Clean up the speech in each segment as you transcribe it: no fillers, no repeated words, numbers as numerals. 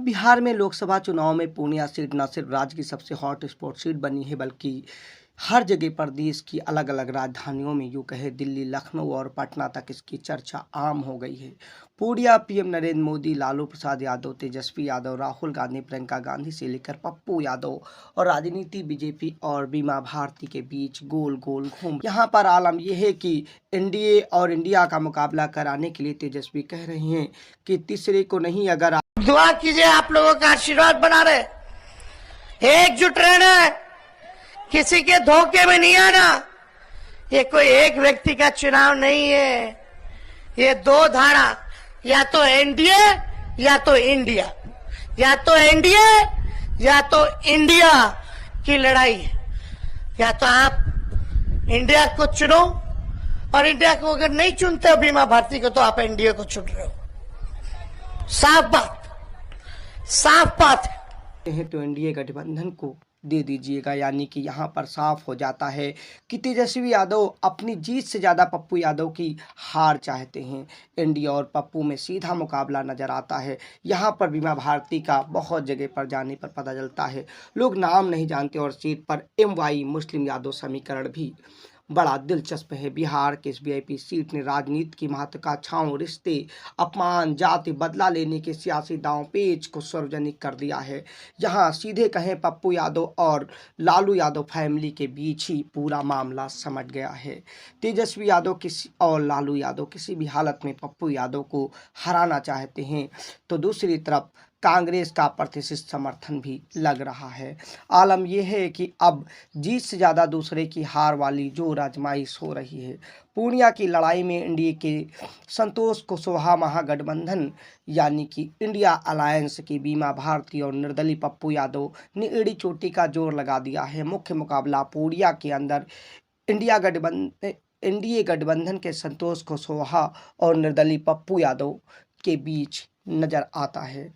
बिहार में लोकसभा चुनाव में पूर्णिया सीट न सिर्फ राज्य की सबसे हॉट स्पॉट सीट बनी है बल्कि हर जगह पर देश की अलग अलग राजधानियों में यूं कहे दिल्ली, लखनऊ और पटना तक इसकी चर्चा आम हो गई है। पूर्णिया पीएम नरेंद्र मोदी, लालू प्रसाद यादव, तेजस्वी यादव, राहुल गांधी, प्रियंका गांधी से लेकर पप्पू यादव और राजनीति बीजेपी और बीमा भारती के बीच गोल गोल घूम। यहाँ पर आलम यह है कि एनडीए और इंडिया का मुकाबला कराने के लिए तेजस्वी कह रहे हैं कि तीसरे को नहीं, अगर दुआ कीजिए, आप लोगों का आशीर्वाद बना रहे, एकजुट रहना है, किसी के धोखे में नहीं आना। ये कोई एक व्यक्ति का चुनाव नहीं है, ये दो धारा, या तो एनडीए या तो इंडिया, या तो एनडीए या तो इंडिया की लड़ाई है। या तो आप इंडिया को चुनो, और इंडिया को अगर नहीं चुनते हो बीमा भारती को, तो आप एनडीए को चुन रहे हो। साफ बात, साफ बात है। तो एनडीए गठबंधन को दे दीजिएगा, यानी कि यहाँ पर साफ हो जाता है कि तेजस्वी यादव अपनी जीत से ज़्यादा पप्पू यादव की हार चाहते हैं। एनडीए और पप्पू में सीधा मुकाबला नजर आता है। यहाँ पर बीमा भारती का बहुत जगह पर जाने पर पता चलता है, लोग नाम नहीं जानते और सीट पर MY मुस्लिम यादव समीकरण भी बड़ा दिलचस्प है। बिहार के इस वीआईपी सीट ने राजनीति की महत्वाकांक्षाओं, रिश्ते, अपमान, जाति, बदला लेने के सियासी दांव पेच को सार्वजनिक कर दिया है। यहाँ सीधे कहें पप्पू यादव और लालू यादव फैमिली के बीच ही पूरा मामला समझ गया है। तेजस्वी यादव किसी और लालू यादव किसी भी हालत में पप्पू यादव को हराना चाहते हैं, तो दूसरी तरफ कांग्रेस का प्रतिशत समर्थन भी लग रहा है। आलम यह है कि अब जीत से ज़्यादा दूसरे की हार वाली जोर आजमाइश हो रही है। पूर्णिया की लड़ाई में एनडीए के संतोष कुशवाहा महागठबंधन यानी कि इंडिया अलायंस की बीमा भारती और निर्दलीय पप्पू यादव ने एड़ी चोटी का जोर लगा दिया है। मुख्य मुकाबला पूर्णिया के अंदर एनडीए गठबंधन के संतोष कुशवाहा और निर्दलीय पप्पू यादव के बीच नजर आता है।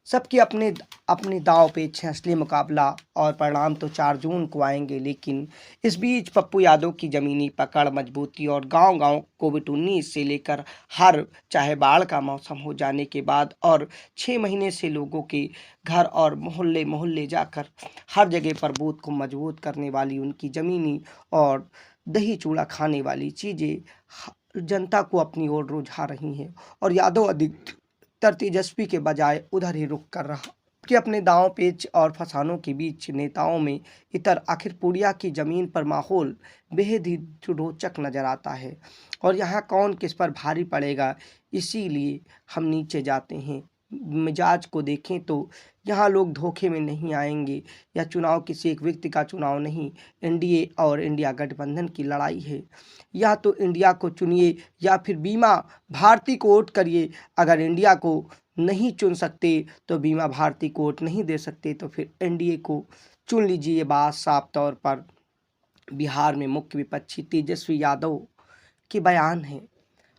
सबके अपने अपने दांव पेच हैं। असली मुकाबला और परिणाम तो 4 जून को आएंगे, लेकिन इस बीच पप्पू यादव की ज़मीनी पकड़, मजबूती और गांव-गांव कोविड-19 से लेकर हर चाहे बाढ़ का मौसम हो जाने के बाद और 6 महीने से लोगों के घर और मोहल्ले मोहल्ले जाकर हर जगह पर बूथ को मजबूत करने वाली उनकी ज़मीनी और दही चूड़ा खाने वाली चीज़ें जनता को अपनी ओर रुझा रही हैं और यादव अधिक तेजस्वी के बजाय उधर ही रुक कर रहा कि अपने दांव पेच और फसानों के बीच नेताओं में इतर आखिर पूर्णिया की ज़मीन पर माहौल बेहद ही रोचक नज़र आता है और यहाँ कौन किस पर भारी पड़ेगा, इसीलिए हम नीचे जाते हैं। मिजाज को देखें तो यहाँ लोग धोखे में नहीं आएंगे। यह चुनाव किसी एक व्यक्ति का चुनाव नहीं, एनडीए और इंडिया गठबंधन की लड़ाई है। या तो इंडिया को चुनिए या फिर बीमा भारती को वोट करिए। अगर इंडिया को नहीं चुन सकते तो बीमा भारती को वोट नहीं दे सकते तो फिर एनडीए को चुन लीजिए। ये बात साफ तौर पर बिहार में मुख्य विपक्षी तेजस्वी यादव के बयान है।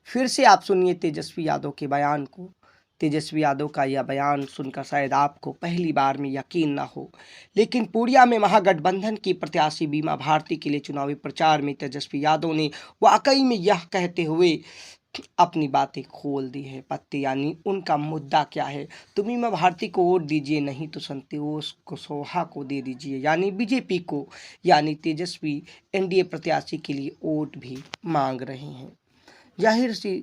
फिर से आप सुनिए तेजस्वी यादव के बयान को। तेजस्वी यादव का यह बयान सुनकर शायद आपको पहली बार में यकीन ना हो, लेकिन पूर्णिया में महागठबंधन की प्रत्याशी बीमा भारती के लिए चुनावी प्रचार में तेजस्वी यादव ने वाकई में यह कहते हुए अपनी बातें खोल दी है पत्ते, यानी उनका मुद्दा क्या है। तो बीमा भारती को वोट दीजिए, नहीं तो संतोष कुशवाहा को दे दीजिए, यानी बीजेपी को। यानी तेजस्वी एनडीए प्रत्याशी के लिए वोट भी मांग रहे हैं। जाहिर सी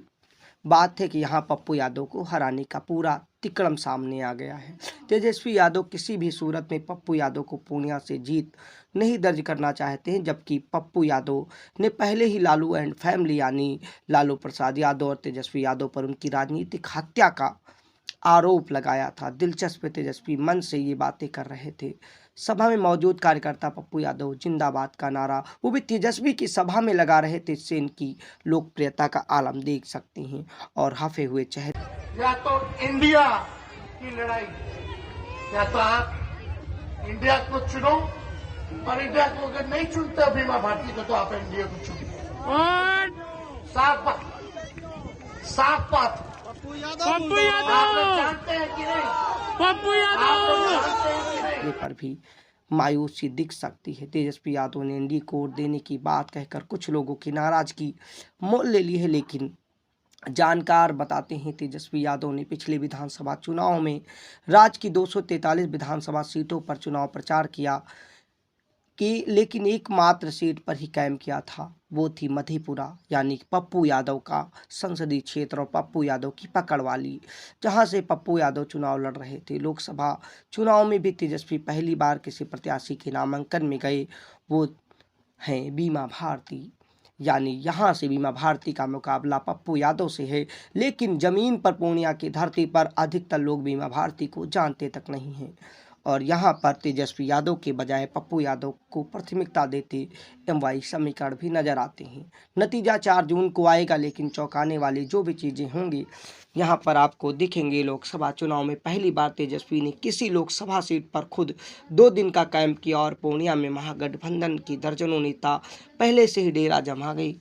बात है कि यहाँ पप्पू यादव को हराने का पूरा तिकड़म सामने आ गया है। तेजस्वी यादव किसी भी सूरत में पप्पू यादव को पूर्णिया से जीत नहीं दर्ज करना चाहते हैं, जबकि पप्पू यादव ने पहले ही लालू एंड फैमिली यानी लालू प्रसाद यादव और तेजस्वी यादव पर उनकी राजनीतिक हत्या का आरोप लगाया था। दिलचस्प, तेजस्वी मन से ये बातें कर रहे थे। सभा में मौजूद कार्यकर्ता पप्पू यादव जिंदाबाद का नारा वो भी तेजस्वी की सभा में लगा रहे थे। इससे इनकी लोकप्रियता का आलम देख सकते हैं और हफे हुए चेहरे। या तो इंडिया की लड़ाई, या तो आप इंडिया को चुनो, और इंडिया को अगर नहीं चुनते बीमा भारती को, तो आप एनडीए को चुनिए। साफ बात, साफ बात। पप्पू यादव आप लोग जानते हैं कि नहीं? पप्पू यादव पर भी मायूसी दिख सकती है। तेजस्वी यादव ने एनडीए को वोट देने की बात कहकर कुछ लोगों की नाराजगी मोल ले ली है, लेकिन जानकार बताते हैं तेजस्वी यादव ने पिछले विधानसभा चुनाव में राज्य की 243 विधानसभा सीटों पर चुनाव प्रचार किया कि लेकिन एकमात्र सीट पर ही कायम किया था, वो थी मधेपुरा, यानी कि पप्पू यादव का संसदीय क्षेत्र और पप्पू यादव की पकड़ वाली, जहां से पप्पू यादव चुनाव लड़ रहे थे। लोकसभा चुनाव में भी तेजस्वी पहली बार किसी प्रत्याशी के नामांकन में गए, वो हैं बीमा भारती, यानी यहाँ से बीमा भारती का मुकाबला पप्पू यादव से है। लेकिन जमीन पर पूर्णिया की धरती पर अधिकतर लोग बीमा भारती को जानते तक नहीं हैं और यहाँ पर तेजस्वी यादव के बजाय पप्पू यादव को प्राथमिकता देते एमवाई समीकरण भी नजर आते हैं। नतीजा 4 जून को आएगा, लेकिन चौंकाने वाली जो भी चीज़ें होंगी यहाँ पर आपको दिखेंगे। लोकसभा चुनाव में पहली बार तेजस्वी ने किसी लोकसभा सीट पर खुद 2 दिन का कैंप किया और पूर्णिया में महागठबंधन की दर्जनों नेता पहले से ही डेरा जमा गए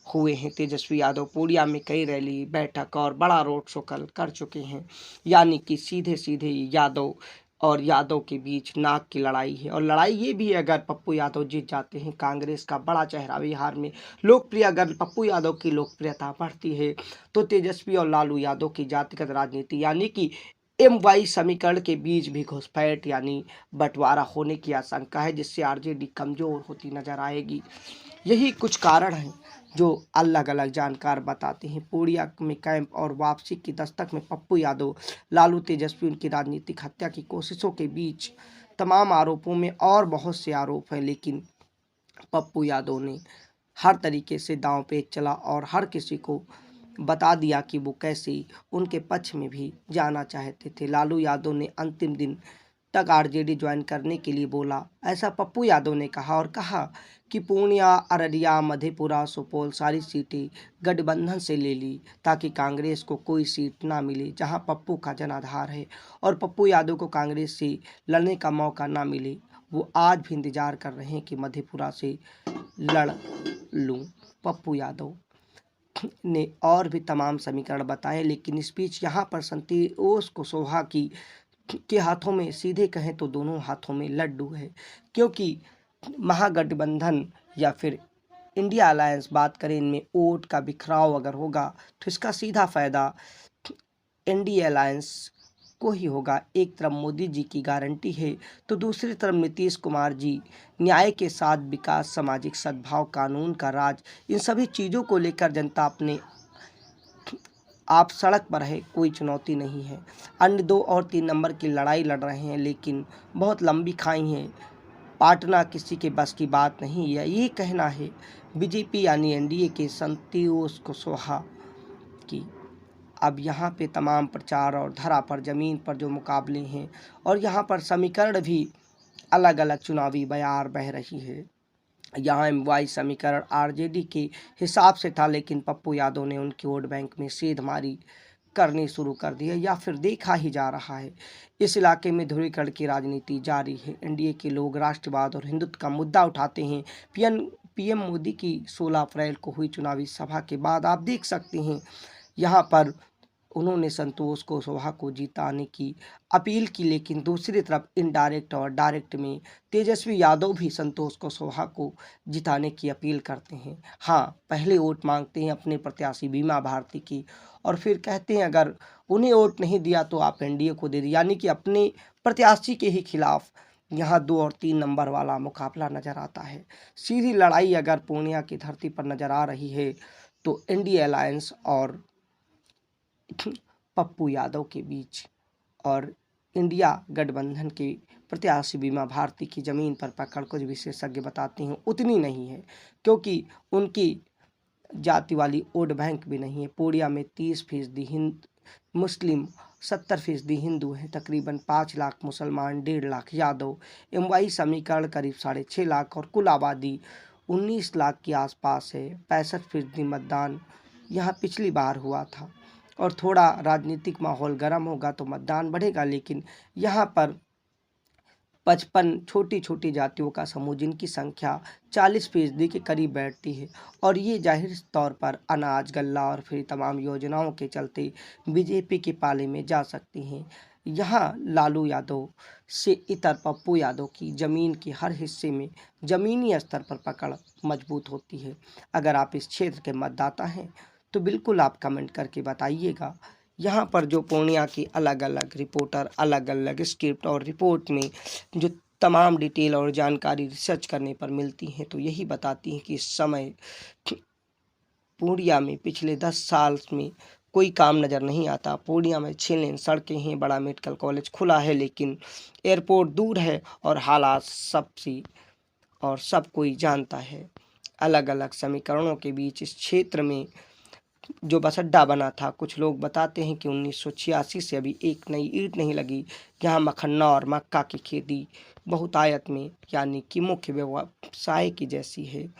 हुए हैं। तेजस्वी यादव पूर्णिया में कई रैली, बैठक और बड़ा रोड शो कर चुके हैं, यानी कि सीधे सीधे यादव और यादव के बीच नाक की लड़ाई है। और लड़ाई ये भी है, अगर पप्पू यादव जीत जाते हैं, कांग्रेस का बड़ा चेहरा बिहार में लोकप्रिय, अगर पप्पू यादव की लोकप्रियता बढ़ती है तो तेजस्वी और लालू यादव की जातिगत राजनीति यानी कि एमवाई समीकरण के बीच भी घुसपैठ यानी बंटवारा होने की आशंका है, जिससे आरजेडी कमजोर होती नजर आएगी। यही कुछ कारण हैं जो अलग अलग जानकार बताते हैं। पूर्णिया में कैंप और वापसी की दस्तक में पप्पू यादव, लालू, तेजस्वी उनकी राजनीतिक हत्या की कोशिशों के बीच तमाम आरोपों में और बहुत से आरोप हैं, लेकिन पप्पू यादव ने हर तरीके से दांव पेच चला और हर किसी को बता दिया कि वो कैसे उनके पक्ष में भी जाना चाहते थे। लालू यादव ने अंतिम दिन तक आरजेडी ज्वाइन करने के लिए बोला, ऐसा पप्पू यादव ने कहा और कहा कि पूर्णिया, अररिया, मधेपुरा, सुपौल सारी सीटें गठबंधन से ले ली ताकि कांग्रेस को कोई सीट ना मिले जहां पप्पू का जनाधार है और पप्पू यादव को कांग्रेस से लड़ने का मौका ना मिले। वो आज भी इंतजार कर रहे हैं कि मधेपुरा से लड़ लूं। पप्पू यादव ने और भी तमाम समीकरण बताए, लेकिन इस बीच यहाँ पर संतोष कुशवाहा के हाथों में सीधे कहें तो दोनों हाथों में लड्डू है, क्योंकि महागठबंधन या फिर इंडिया अलायंस बात करें, इनमें वोट का बिखराव अगर होगा तो इसका सीधा फायदा एनडीए अलायंस को ही होगा। एक तरफ मोदी जी की गारंटी है तो दूसरी तरफ नीतीश कुमार जी न्याय के साथ विकास, सामाजिक सद्भाव, कानून का राज, इन सभी चीज़ों को लेकर जनता अपने आप सड़क पर है, कोई चुनौती नहीं है। अन्य 2 और 3 नंबर की लड़ाई लड़ रहे हैं, लेकिन बहुत लंबी खाई है, पाटना किसी के बस की बात नहीं है। ये कहना है बीजेपी यानी एनडीए के संतोष कुशवाहा की। अब यहाँ पे तमाम प्रचार और धरा पर ज़मीन पर जो मुकाबले हैं और यहाँ पर समीकरण भी अलग अलग चुनावी बयार बह रही है। यहाँ एमवाई समीकरण आरजेडी के हिसाब से था, लेकिन पप्पू यादव ने उनकी वोट बैंक में सेंधमारी करनी शुरू कर दी है या फिर देखा ही जा रहा है। इस इलाके में ध्रुवीकरण की राजनीति जारी है। एनडीए के लोग राष्ट्रवाद और हिंदुत्व का मुद्दा उठाते हैं। पीएम मोदी की 16 अप्रैल को हुई चुनावी सभा के बाद आप देख सकते हैं यहाँ पर उन्होंने संतोष कुशवाहा को जिताने की अपील की, लेकिन दूसरी तरफ इनडायरेक्ट और डायरेक्ट में तेजस्वी यादव भी संतोष कुशवाहा को जिताने की अपील करते हैं। हाँ, पहले वोट मांगते हैं अपने प्रत्याशी बीमा भारती की और फिर कहते हैं अगर उन्हें वोट नहीं दिया तो आप एनडीए को दे दिए, यानी कि अपने प्रत्याशी के ही खिलाफ यहाँ 2 और 3 नंबर वाला मुकाबला नजर आता है। सीधी लड़ाई अगर पूर्णिया की धरती पर नजर आ रही है तो एनडीए अलायंस और पप्पू यादव के बीच और इंडिया गठबंधन के प्रत्याशी बीमा भारती की ज़मीन पर पकड़ कुछ विशेषज्ञ बताते हैं उतनी नहीं है, क्योंकि उनकी जाति वाली वोट बैंक भी नहीं है। पूर्णिया में 30% मुस्लिम, 70% हिंदू हैं, तकरीबन 5 लाख मुसलमान, 1.5 लाख यादव। एमवाई समीकरण करीब 6.5 लाख और कुल आबादी 19 लाख के आसपास है। 65% मतदान यहाँ पिछली बार हुआ था और थोड़ा राजनीतिक माहौल गर्म होगा तो मतदान बढ़ेगा, लेकिन यहाँ पर 55 छोटी छोटी जातियों का समूह जिनकी संख्या 40% के करीब बैठती है और ये जाहिर तौर पर अनाज, गल्ला और फिर तमाम योजनाओं के चलते बीजेपी के पाले में जा सकती हैं। यहाँ लालू यादव से इतर पप्पू यादव की ज़मीन के हर हिस्से में ज़मीनी स्तर पर पकड़ मजबूत होती है। अगर आप इस क्षेत्र के मतदाता हैं तो बिल्कुल आप कमेंट करके बताइएगा। यहाँ पर जो पूर्णिया की अलग अलग रिपोर्टर अलग अलग स्क्रिप्ट और रिपोर्ट में जो तमाम डिटेल और जानकारी रिसर्च करने पर मिलती हैं, तो यही बताती हैं कि इस समय पूर्णिया में पिछले 10 साल में कोई काम नज़र नहीं आता। पूर्णिया में 6 लेन सड़कें हैं, बड़ा मेडिकल कॉलेज खुला है, लेकिन एयरपोर्ट दूर है और हालात सब कोई जानता है। अलग अलग समीकरणों के बीच इस क्षेत्र में जो बस अड्डा बना था, कुछ लोग बताते हैं कि 1986 से अभी एक नई ईंट नहीं लगी। यहाँ मखन्ना और मक्का की खेती बहुतायत में यानी कि मुख्य व्यवसाय की जैसी है,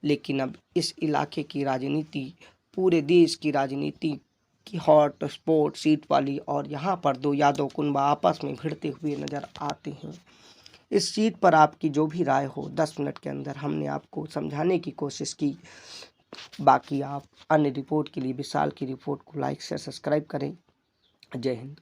लेकिन अब इस इलाके की राजनीति पूरे देश की राजनीति की हॉट स्पॉट सीट वाली, और यहाँ पर दो यादव कुनबा आपस में भिड़ते हुए नजर आते हैं। इस सीट पर आपकी जो भी राय हो 10 मिनट के अंदर हमने आपको समझाने की कोशिश की। बाकी आप अन्य रिपोर्ट के लिए विशाल की रिपोर्ट को लाइक शेयर सब्सक्राइब करें। जय हिंद।